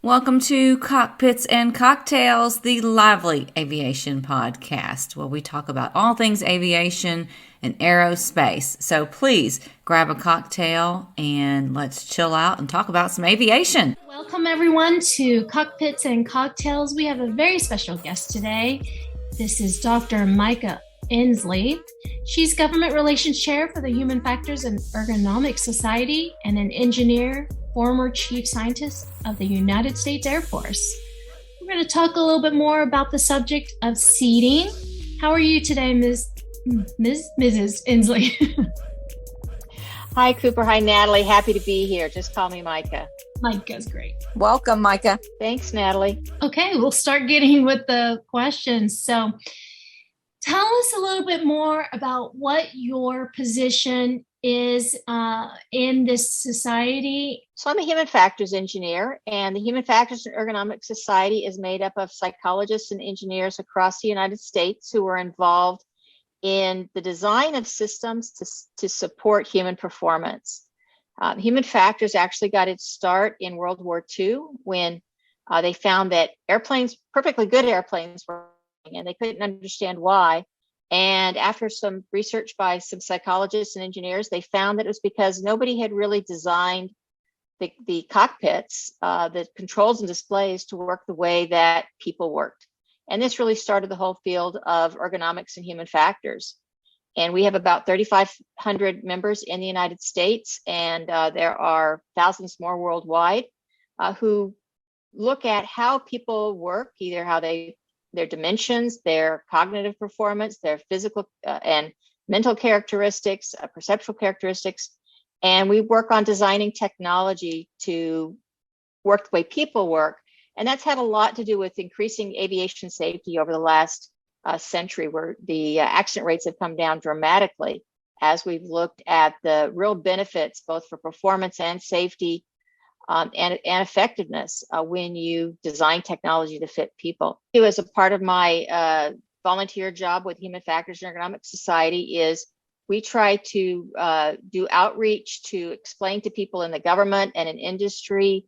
Welcome to Cockpits and Cocktails, the lively aviation podcast, where we talk about all things aviation and aerospace. So please grab a cocktail and let's chill out and talk about some aviation. Welcome, everyone, to Cockpits and Cocktails. We have a very special guest today. This is Dr. Mica Endsley. She's Government Relations Chair for the Human Factors and Ergonomic Society and an engineer, former chief scientist of the United States Air Force. We're going to talk a little bit more about the subject of seating. How are you today, Mrs. Endsley? Hi, Cooper. Hi, Natalie. Happy to be here. Just call me Mica. Mica's great. Welcome, Mica. Thanks, Natalie. Okay, we'll start getting with the questions. So tell us a little bit more about what your position is in this society. So I'm a human factors engineer, and the Human Factors and Ergonomic Society is made up of psychologists and engineers across the United States who are involved in the design of systems to support human performance. Human factors actually got its start in World War II when they found that airplanes, perfectly good airplanes, were, and they couldn't understand why. And after some research by some psychologists and engineers, they found that it was because nobody had really designed the cockpits, the controls and displays to work the way that people worked. And this really started the whole field of ergonomics and human factors. And we have about 3,500 members in the United States, and there are thousands more worldwide who look at how people work, either how their dimensions, their cognitive performance, their physical and mental characteristics, perceptual characteristics. And we work on designing technology to work the way people work. And that's had a lot to do with increasing aviation safety over the last century, where the accident rates have come down dramatically as we've looked at the real benefits, both for performance and safety and effectiveness when you design technology to fit people. As a part of my volunteer job with Human Factors and Ergonomic Society is we try to do outreach to explain to people in the government and in industry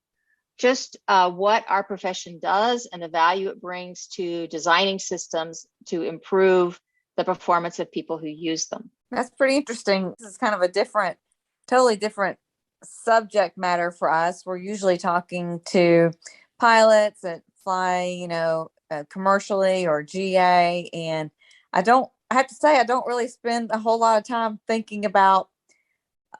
just what our profession does and the value it brings to designing systems to improve the performance of people who use them. That's pretty interesting. This is kind of a totally different subject matter for us. We're usually talking to pilots that fly, commercially or GA. And I have to say, I don't really spend a whole lot of time thinking about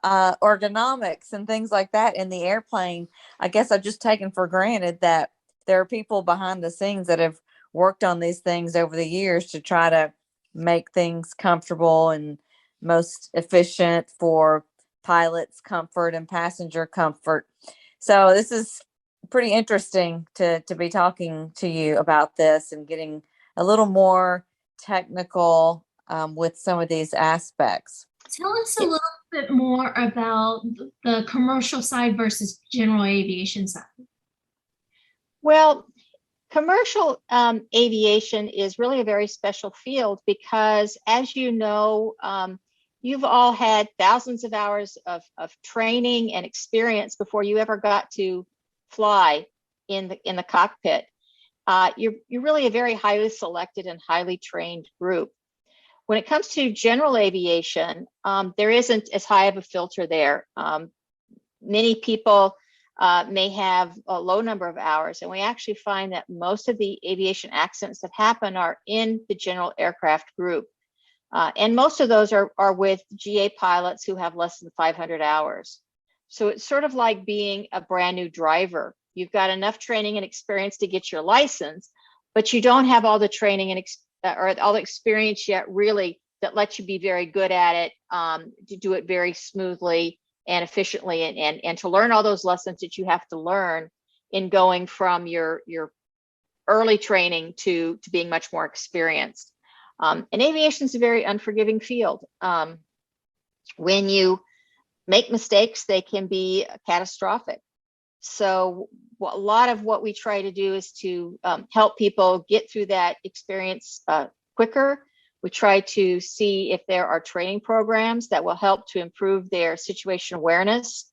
ergonomics and things like that in the airplane. I guess I've just taken for granted that there are people behind the scenes that have worked on these things over the years to try to make things comfortable and most efficient for pilots' comfort and passenger comfort. So this is pretty interesting to be talking to you about this and getting a little more technical with some of these aspects. Tell us a little bit more about the commercial side versus general aviation side. Well, commercial aviation is really a very special field because, as you know, you've all had thousands of hours of training and experience before you ever got to fly in the cockpit. You're really a very highly selected and highly trained group. When it comes to general aviation, there isn't as high of a filter there. Many people may have a low number of hours, and we actually find that most of the aviation accidents that happen are in the general aircraft group. And most of those are with GA pilots who have less than 500 hours. So it's sort of like being a brand new driver. You've got enough training and experience to get your license, but you don't have all the training and or all the experience yet really that lets you be very good at it, to do it very smoothly and efficiently, and to learn all those lessons that you have to learn in going from your early training to being much more experienced. And aviation is a very unforgiving field. When you make mistakes, they can be catastrophic. So a lot of what we try to do is to help people get through that experience quicker. We try to see if there are training programs that will help to improve their situation awareness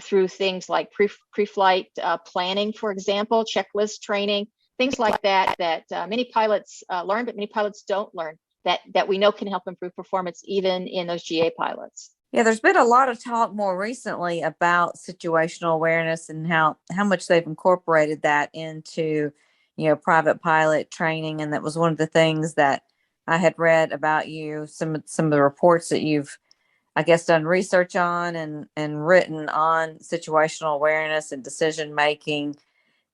through things like pre-flight planning, for example, checklist training, things like that, that many pilots learn, but many pilots don't learn, that we know can help improve performance even in those GA pilots. Yeah, there's been a lot of talk more recently about situational awareness and how much they've incorporated that into, private pilot training. And that was one of the things that I had read about you, some of the reports that you've, I guess, done research on and written on situational awareness and decision making.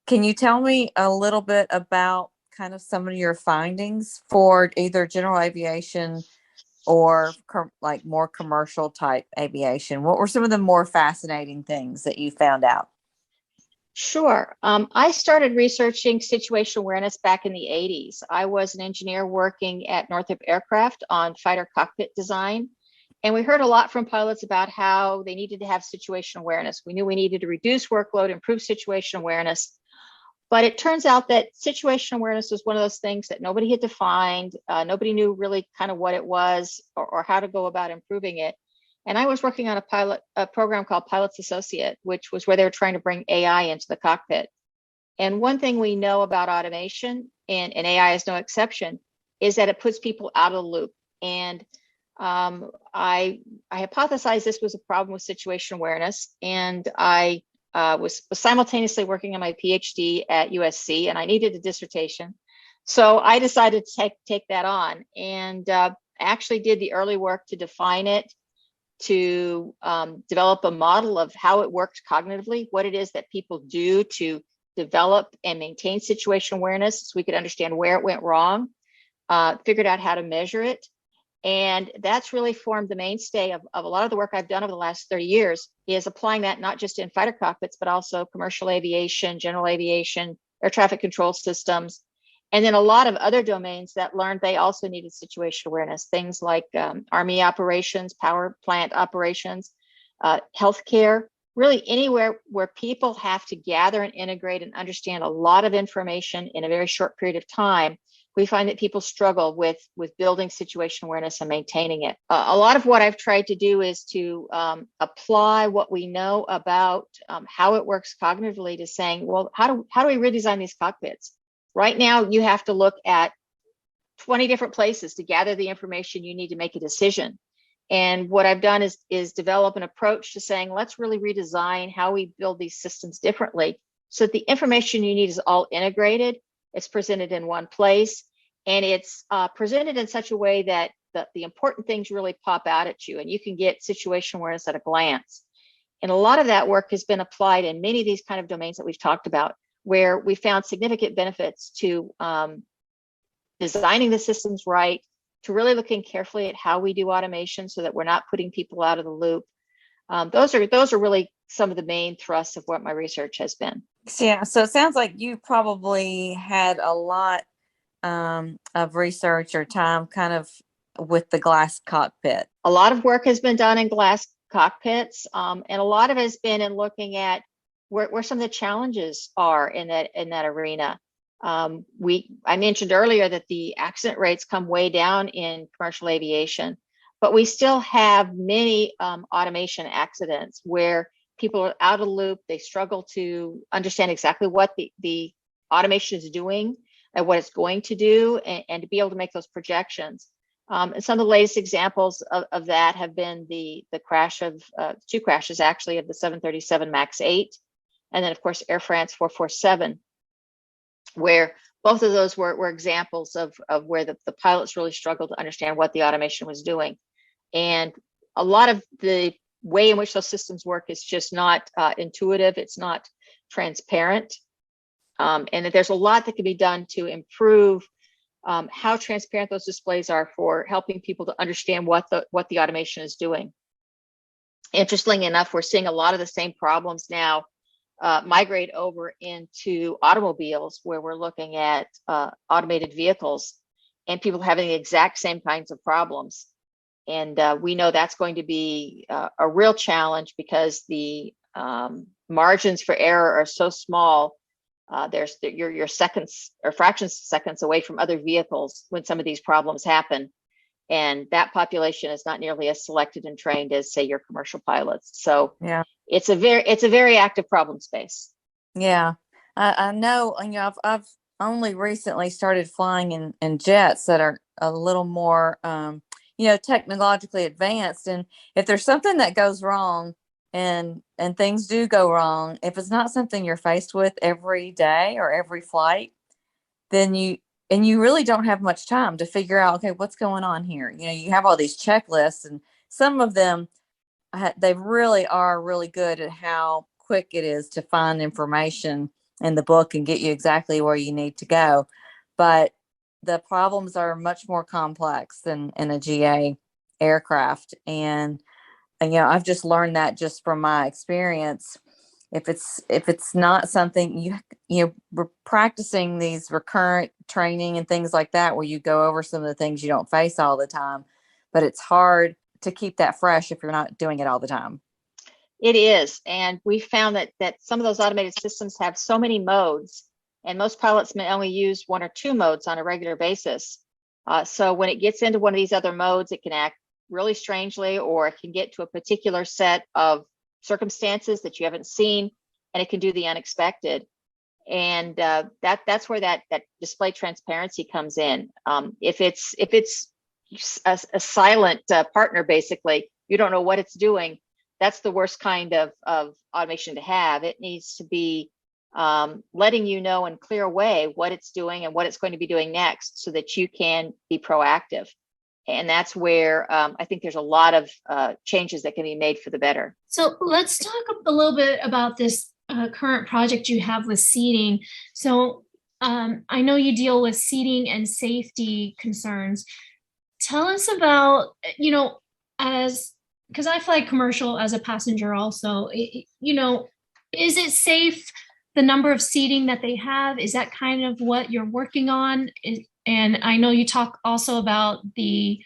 Can you tell me a little bit about kind of some of your findings for either general aviation or like more commercial type aviation? What were some of the more fascinating things that you found out? Sure. I started researching situational awareness back in the 80s. I was an engineer working at Northrop Aircraft on fighter cockpit design. And we heard a lot from pilots about how they needed to have situational awareness. We knew we needed to reduce workload, improve situational awareness. But it turns out that situational awareness was one of those things that nobody had defined. Nobody knew really kind of what it was or how to go about improving it. And I was working on a program called Pilot's Associate, which was where they were trying to bring AI into the cockpit. And one thing we know about automation, and AI is no exception, is that it puts people out of the loop. And I hypothesized this was a problem with situational awareness, and I was simultaneously working on my PhD at USC, and I needed a dissertation. So I decided to take that on, and actually did the early work to define it, to develop a model of how it works cognitively, what it is that people do to develop and maintain situational awareness so we could understand where it went wrong, figured out how to measure it. And that's really formed the mainstay of a lot of the work I've done over the last 30 years, is applying that not just in fighter cockpits, but also commercial aviation, general aviation, air traffic control systems, and then a lot of other domains that learned they also needed situational awareness, things like Army operations, power plant operations, healthcare, really anywhere where people have to gather and integrate and understand a lot of information in a very short period of time. We find that people struggle with building situational awareness and maintaining it. A lot of what I've tried to do is to apply what we know about how it works cognitively to saying, well, how do we redesign these cockpits? Right now, you have to look at 20 different places to gather the information you need to make a decision. And what I've done is develop an approach to saying, let's really redesign how we build these systems differently so that the information you need is all integrated. It's presented in one place, and it's presented in such a way that the important things really pop out at you, and you can get situational awareness at a glance. And a lot of that work has been applied in many of these kind of domains that we've talked about, where we found significant benefits to designing the systems right, to really looking carefully at how we do automation so that we're not putting people out of the loop. Those are really some of the main thrusts of what my research has been. Yeah, so it sounds like you probably had a lot of research or time kind of with the glass cockpit. A lot of work has been done in glass cockpits, and a lot of it has been in looking at where some of the challenges are in that arena. I mentioned earlier that the accident rates come way down in commercial aviation, but we still have many automation accidents where people are out of the loop. They struggle to understand exactly what the automation is doing and what it's going to do, and to be able to make those projections. And some of the latest examples of that have been the crash of two crashes actually of the 737 MAX 8, and then of course Air France 447, where both of those were examples of where the pilots really struggled to understand what the automation was doing. And a lot of the way in which those systems work is just not intuitive. It's not transparent. And that there's a lot that can be done to improve how transparent those displays are for helping people to understand what the automation is doing. Interestingly enough, we're seeing a lot of the same problems now migrate over into automobiles, where we're looking at automated vehicles and people having the exact same kinds of problems. And we know that's going to be a real challenge because the margins for error are so small. You're seconds or fractions of seconds away from other vehicles when some of these problems happen. And that population is not nearly as selected and trained as, say, your commercial pilots. So Yeah. it's a very active problem space. Yeah. I know, I've only recently started flying in jets that are a little more, technologically advanced. And if there's something that goes wrong, and things do go wrong, if it's not something you're faced with every day or every flight, then you really don't have much time to figure out, okay, what's going on here. You have all these checklists, and some of them, they really are really good at how quick it is to find information in the book and get you exactly where you need to go. But the problems are much more complex than in a GA aircraft. And I've just learned that just from my experience. If it's not something we're practicing these recurrent training and things like that, where you go over some of the things you don't face all the time, but it's hard to keep that fresh if you're not doing it all the time. It is. And we found that some of those automated systems have so many modes, and most pilots may only use one or two modes on a regular basis. So when it gets into one of these other modes, it can act really strangely, or it can get to a particular set of circumstances that you haven't seen, and it can do the unexpected. And that's where that display transparency comes in. If it's a silent partner, basically, you don't know what it's doing. That's the worst kind of automation to have. It needs to be letting you know in a clear way what it's doing and what it's going to be doing next, so that you can be proactive. And that's where I think there's a lot of changes that can be made for the better. So let's talk a little bit about this current project you have with seating. So I know you deal with seating and safety concerns. Tell us about, because I fly commercial as a passenger also, is it safe, the number of seating that they have? Is that kind of what you're working on? And I know you talk also about the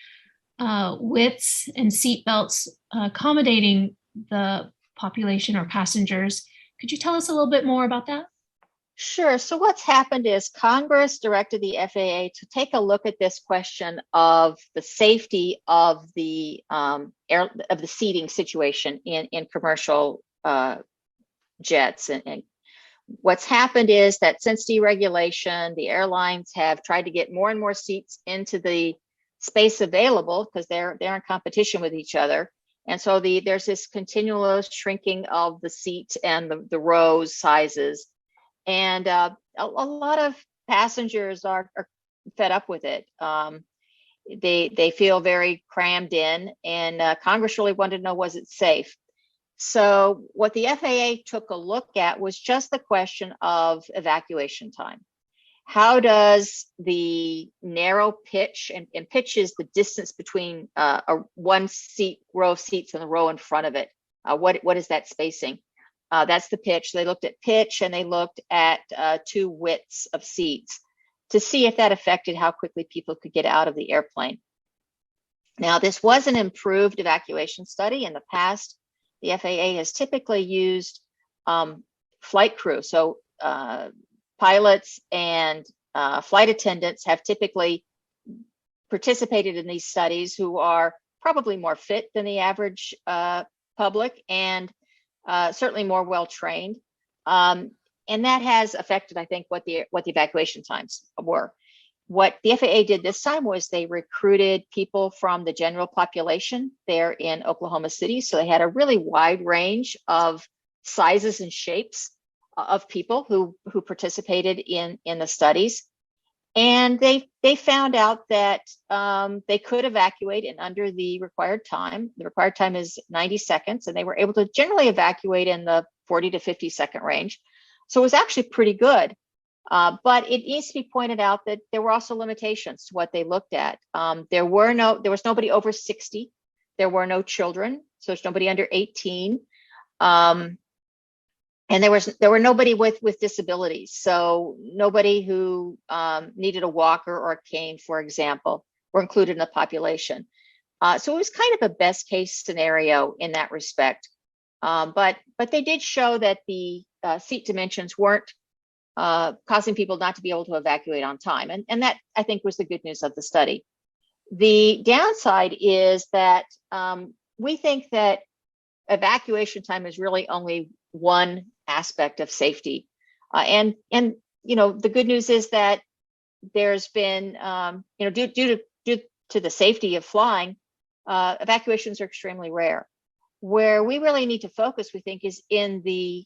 widths and seat belts accommodating the population or passengers. Could you tell us a little bit more about that? Sure. So what's happened is Congress directed the FAA to take a look at this question of the safety of the seating situation in commercial jets. And what's happened is that since deregulation, the airlines have tried to get more and more seats into the space available, because they're in competition with each other. And so there's this continuous shrinking of the seat and the rows sizes. And a lot of passengers are fed up with it. They feel very crammed in, and Congress really wanted to know, was it safe? So what the FAA took a look at was just the question of evacuation time. How does the narrow pitch, and pitch is the distance between a one seat row of seats and the row in front of it? What is that spacing? That's the pitch. They looked at pitch, and they looked at two widths of seats to see if that affected how quickly people could get out of the airplane. Now, this was an improved evacuation study. In the past, the FAA has typically used flight crew. So pilots and flight attendants have typically participated in these studies, who are probably more fit than the average public, and certainly more well-trained. And that has affected, I think, what the evacuation times were. What the FAA did this time was they recruited people from the general population there in Oklahoma City. So they had a really wide range of sizes and shapes of people who participated in the studies. And they found out that they could evacuate in under the required time. The required time is 90 seconds, and they were able to generally evacuate in the 40 to 50 second range. So it was actually pretty good. But it needs to be pointed out that there were also limitations to what they looked at. There was nobody over 60. There were no children, so there's nobody under 18. And there were nobody with disabilities. So nobody who needed a walker or a cane, for example, were included in the population. So it was kind of a best case scenario in that respect. But they did show that the seat dimensions weren't causing people not to be able to evacuate on time. And that, I think, was the good news of the study. The downside is that we think that evacuation time is really only one aspect of safety. And the good news is that there's been, due to the safety of flying, evacuations are extremely rare. Where we really need to focus, we think, is in the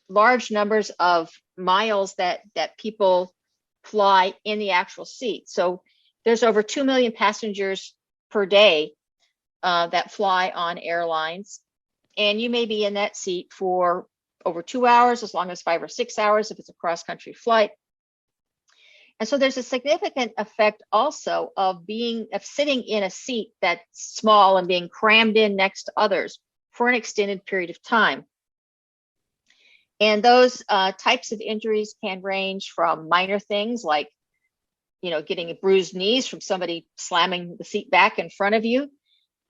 large numbers of miles that people fly in the actual seat. So there's over 2 million passengers per day that fly on airlines. And you may be in that seat for over 2 hours, as long as 5 or 6 hours if it's a cross-country flight. And so there's a significant effect also of sitting in a seat that's small and being crammed in next to others for an extended period of time. And those types of injuries can range from minor things like, getting bruised knees from somebody slamming the seat back in front of you,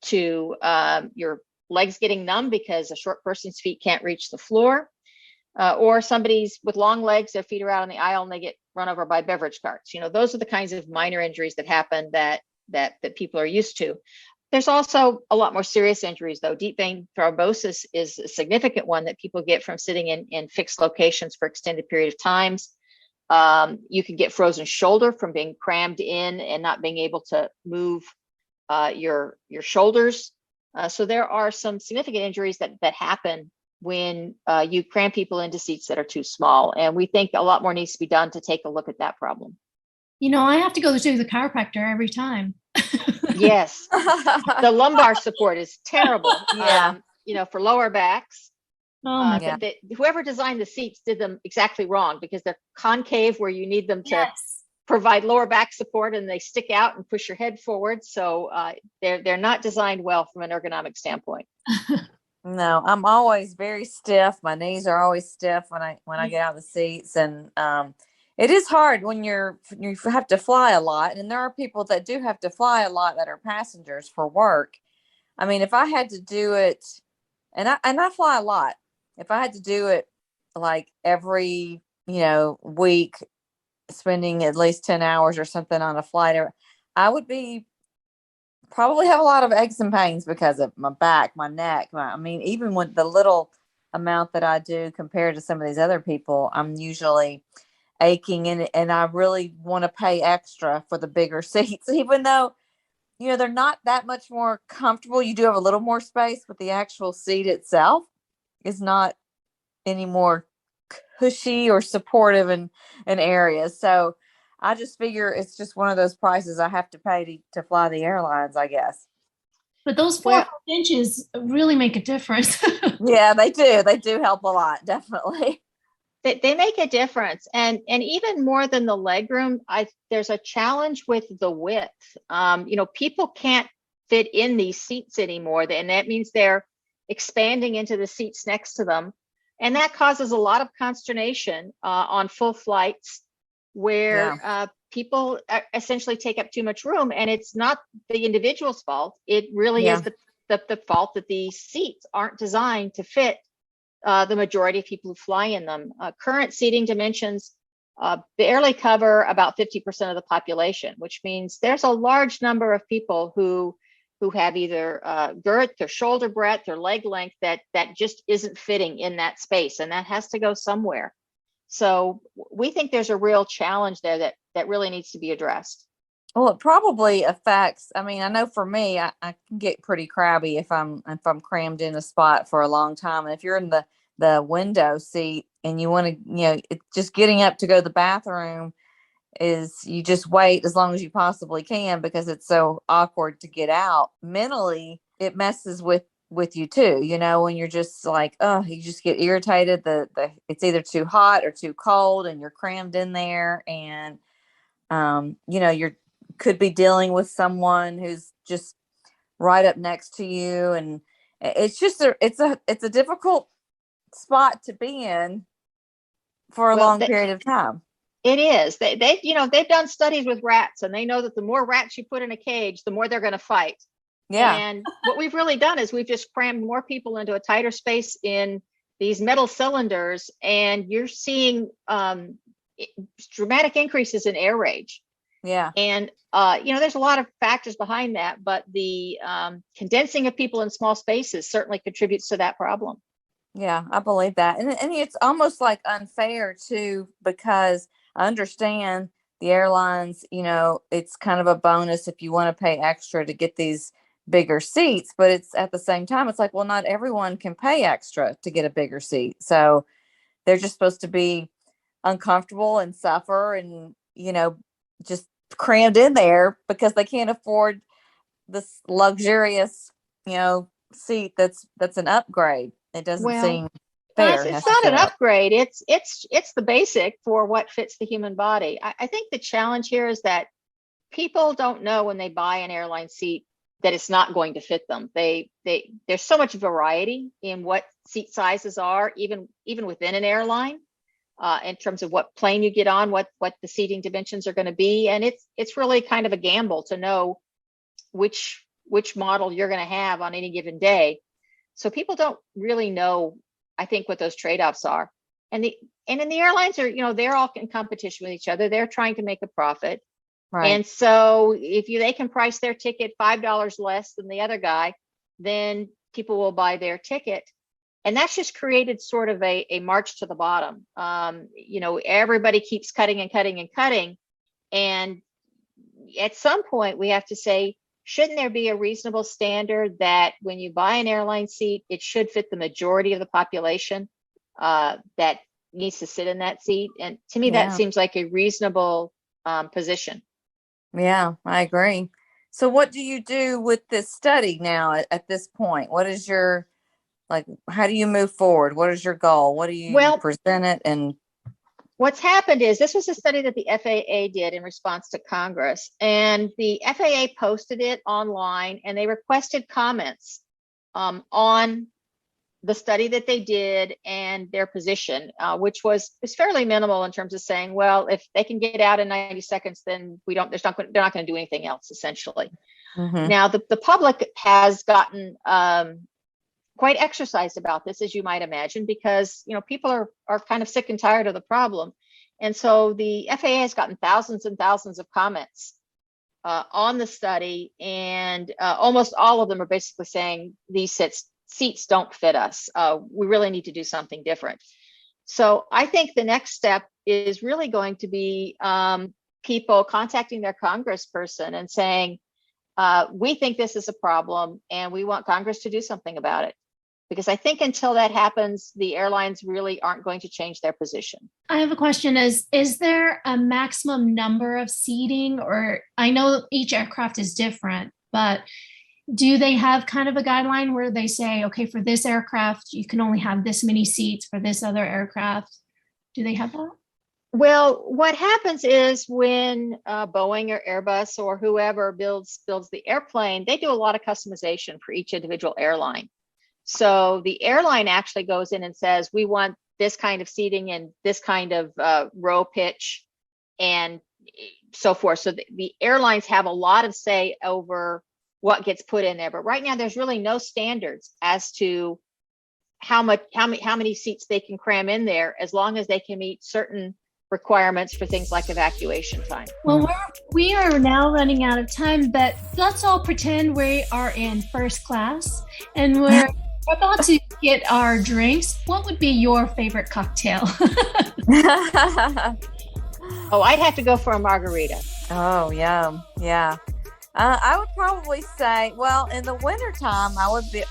to your legs getting numb because a short person's feet can't reach the floor, or somebody's with long legs, their feet are out on the aisle and they get run over by beverage carts. Those are the kinds of minor injuries that happen that people are used to. There's also a lot more serious injuries, though. Deep vein thrombosis is a significant one that people get from sitting in fixed locations for extended period of times. You can get frozen shoulder from being crammed in and not being able to move your shoulders. So there are some significant injuries that happen when you cram people into seats that are too small. And we think a lot more needs to be done to take a look at that problem. I have to go to the chiropractor every time. Yes. The lumbar support is terrible. Yeah. For lower backs. Oh my God. Whoever designed the seats did them exactly wrong, because they're concave where you need them to Yes. provide lower back support, and they stick out and push your head forward. So they're not designed well from an ergonomic standpoint. No, I'm always very stiff. My knees are always stiff when I get out of the seats, and it is hard when you have to fly a lot. And there are people that do have to fly a lot that are passengers for work. I mean, if I had to do it, and I fly a lot, if I had to do it like every week, spending at least 10 hours or something on a flight, I would probably have a lot of aches and pains because of my back, my neck. Even with the little amount that I do compared to some of these other people, I'm usually aching, and I really want to pay extra for the bigger seats, even though, they're not that much more comfortable. You do have a little more space, but the actual seat itself is not any more cushy or supportive in areas. So I just figure it's just one of those prices I have to pay to fly the airlines, I guess. But those 4 or 5 inches really make a difference. Yeah, they do. They do help a lot, definitely. They make a difference. And even more than the legroom, there's a challenge with the width. People can't fit in these seats anymore. And that means they're expanding into the seats next to them. And that causes a lot of consternation on full flights where people essentially take up too much room. And it's not the individual's fault. It really is the fault that these seats aren't designed to fit the majority of people who fly in them. Current seating dimensions barely cover about 50% of the population, which means there's a large number of people who have either girth or shoulder breadth or leg length that just isn't fitting in that space, and that has to go somewhere. So we think there's a real challenge there that really needs to be addressed. Well, it probably affects. I know for me, I can get pretty crabby if I'm crammed in a spot for a long time. And if you're in the window seat and you want to, just getting up to go to the bathroom you just wait as long as you possibly can, because it's so awkward to get out. Mentally, it messes with you too. When you're just like, oh, you just get irritated. It's either too hot or too cold, and you're crammed in there, and you're could be dealing with someone who's just right up next to you, and it's just it's a difficult spot to be in for a long period of time. It is. They've done studies with rats, and they know that the more rats you put in a cage, the more they're going to fight. Yeah. And what we've really done is we've just crammed more people into a tighter space in these metal cylinders, and you're seeing dramatic increases in air rage. Yeah. And, there's a lot of factors behind that, but the condensing of people in small spaces certainly contributes to that problem. Yeah, I believe that. And it's almost like unfair too, because I understand the airlines, it's kind of a bonus if you want to pay extra to get these bigger seats, but it's at the same time, it's like, well, not everyone can pay extra to get a bigger seat. So they're just supposed to be uncomfortable and suffer and, just crammed in there because they can't afford this luxurious, seat that's an upgrade. It doesn't Well, seem fair it's not an necessarily. upgrade. It's the basic for what fits the human body. I think the challenge here is that people don't know when they buy an airline seat that it's not going to fit them. There's so much variety in what seat sizes are, even within an airline, in terms of what plane you get on, what the seating dimensions are going to be, and it's really kind of a gamble to know which model you're going to have on any given day. So people don't really know, I think, what those trade-offs are. And in the airlines are, they're all in competition with each other. They're trying to make a profit. Right. And so if they can price their ticket $5 less than the other guy, then people will buy their ticket. And that's just created sort of a march to the bottom. Everybody keeps cutting and cutting and cutting. And at some point we have to say, shouldn't there be a reasonable standard that when you buy an airline seat, it should fit the majority of the population that needs to sit in that seat? And to me, that seems like a reasonable position. Yeah, I agree. So what do you do with this study now at this point? What is your, how do you move forward? What is your goal? What do you present it? And what's happened is this was a study that the FAA did in response to Congress, and the FAA posted it online, and they requested comments on the study that they did and their position, which was fairly minimal in terms of saying, well, if they can get out in 90 seconds, then they're not going to do anything else, essentially. Mm-hmm. Now, the public has gotten quite exercised about this, as you might imagine, because people are kind of sick and tired of the problem. And so the FAA has gotten thousands and thousands of comments on the study, and almost all of them are basically saying these seats don't fit us. We really need to do something different. So I think the next step is really going to be people contacting their congressperson and saying, we think this is a problem and we want Congress to do something about it. Because I think until that happens, the airlines really aren't going to change their position. I have a question. Is there a maximum number of seating? Or I know each aircraft is different, but do they have kind of a guideline where they say, okay, for this aircraft, you can only have this many seats, for this other aircraft? Do they have that? Well, what happens is when Boeing or Airbus or whoever builds the airplane, they do a lot of customization for each individual airline. So the airline actually goes in and says, we want this kind of seating and this kind of row pitch and so forth. So the airlines have a lot of say over what gets put in there. But right now, there's really no standards as to how many seats they can cram in there, as long as they can meet certain requirements for things like evacuation time. Well, we are now running out of time, but let's all pretend we are in first class and we're about to get our drinks. What would be your favorite cocktail? Oh, I'd have to go for a margarita. Oh, yeah. I would probably say, well, in the wintertime, I would be,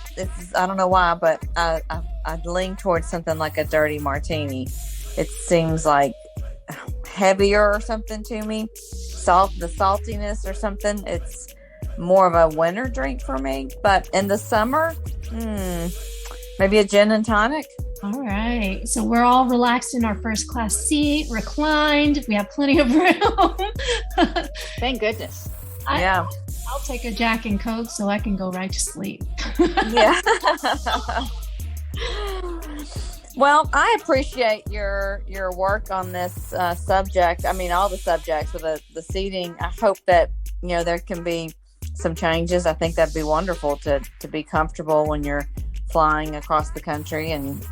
I don't know why, but I'd lean towards something like a dirty martini. It seems like heavier or something to me. The saltiness or something. It's more of a winter drink for me. But in the summer, maybe a gin and tonic. All right. So we're all relaxed in our first class seat, reclined. We have plenty of room. Thank goodness. I'll take a Jack and Coke so I can go right to sleep. Yeah. Well, I appreciate your work on this subject. I mean, all the subjects with the seating. I hope that, there can be some changes. I think that'd be wonderful to be comfortable when you're flying across the country. And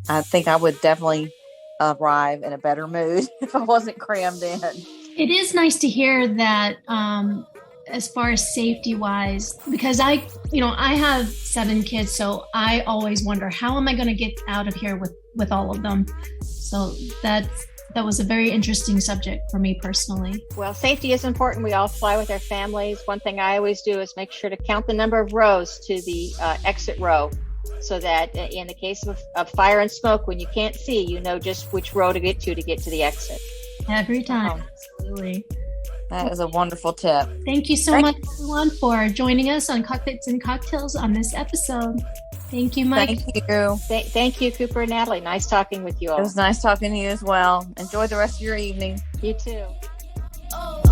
I think I would definitely arrive in a better mood if I wasn't crammed in. It is nice to hear that as far as safety wise, because I have 7 kids, so I always wonder, how am I going to get out of here with all of them? So that was a very interesting subject for me personally. Well, safety is important. We all fly with our families. One thing I always do is make sure to count the number of rows to the exit row, so that in the case of fire and smoke, when you can't see, you know just which row to get to the exit. Every time. Absolutely. That is a wonderful tip. Thank you so much, everyone, for joining us on Cockpits and Cocktails on this episode. Thank you, Mike. Thank you. Thank you, Cooper and Natalie. Nice talking with you all. It was nice talking to you as well. Enjoy the rest of your evening. You too. Oh.